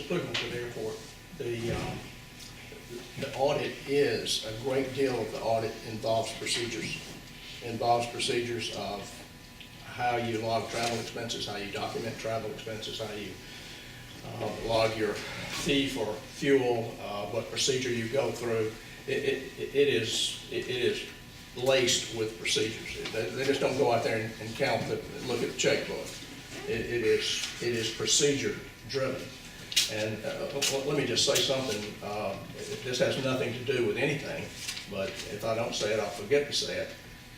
Spruill to the airport. The audit is, a great deal of the audit involves procedures. Involves procedures of how you log travel expenses, how you document travel expenses, how you log your fee for fuel, what procedure you go through. It is laced with procedures. They just don't go out there and count look at the checkbook. It is procedure driven. And let me just say something. This has nothing to do with anything, but if I don't say it, I'll forget to say it.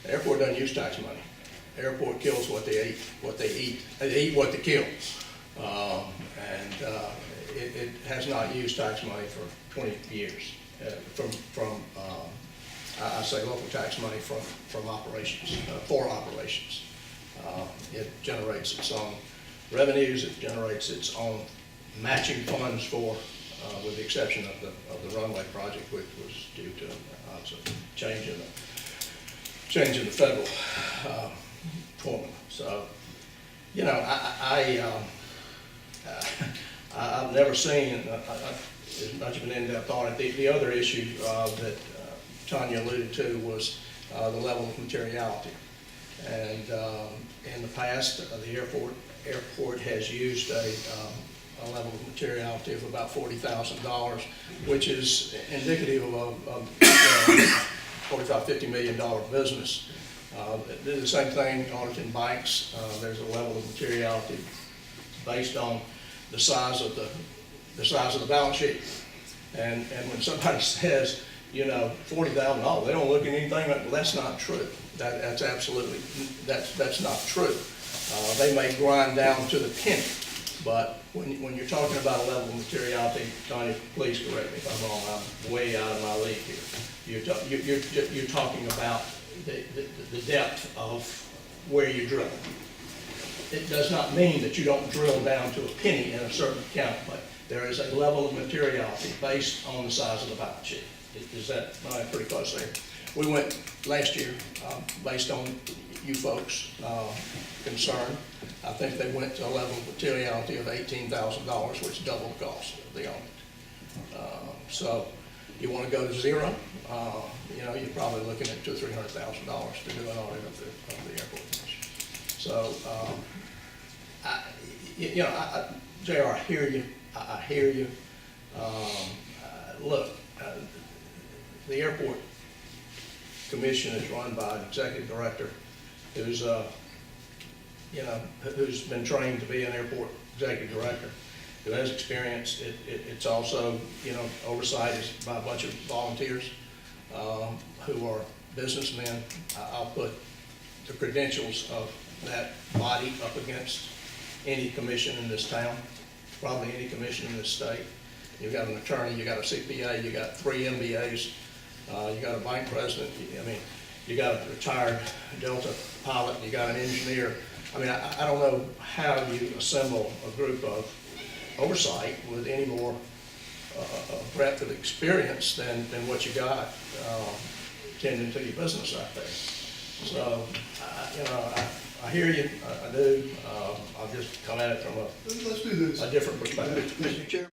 The airport doesn't use tax money. The airport kills what they eat. They eat what they kill. It has not used tax money for 20 years. I say local tax money from operations, for operations. It generates its own revenues. It generates its own matching funds for, with the exception of the runway project, which was due to change in the federal formula. So, you know, I've never seen as much of an in-depth audit. The other issue that Tanya alluded to was the level of materiality. And in the past, the airport has used a level of materiality of about $40,000, which is indicative of $45, $50 million business. The same thing auditing banks. There's a level of materiality based on the size of the balance sheet. And when somebody says, you know, $40,000, they don't look at anything like, well, that's not true. That's absolutely, that's not true. They may grind down to the penny, but when you're talking about a level of materiality, Tanya, please correct me if I'm wrong, I'm way out of my league here. You're talking about the depth of where you drill. It does not mean that you don't drill down to a penny in a certain account, but there is a level of materiality based on the size of the balance sheet. Is that pretty close there? We went last year, based on you folks' concern. I think they went to a level of materiality of $18,000, which doubled the cost of the audit. So you want to go to zero? You know, you're probably looking at $200,000 or $300,000 to do an audit of the airport commission. So, JR, I hear you. I hear you. Look, the airport commission is run by an executive director who's, who's been trained to be an airport executive director, who has experience. It's also, oversight is by a bunch of volunteers who are businessmen. I'll put the credentials of that body up against any commission in this town, probably any commission in this state. You've got an attorney, you got a CPA, you got 3 MBAs, you got a bank president. I mean, you got a retired Delta pilot, you got an engineer. I mean, I don't know how you assemble a group of oversight with any more breadth of experience than what you got tending to your business out there. So, I hear you, I do. I'll just come at it from Let's do this. a different perspective. Mr. Chairman.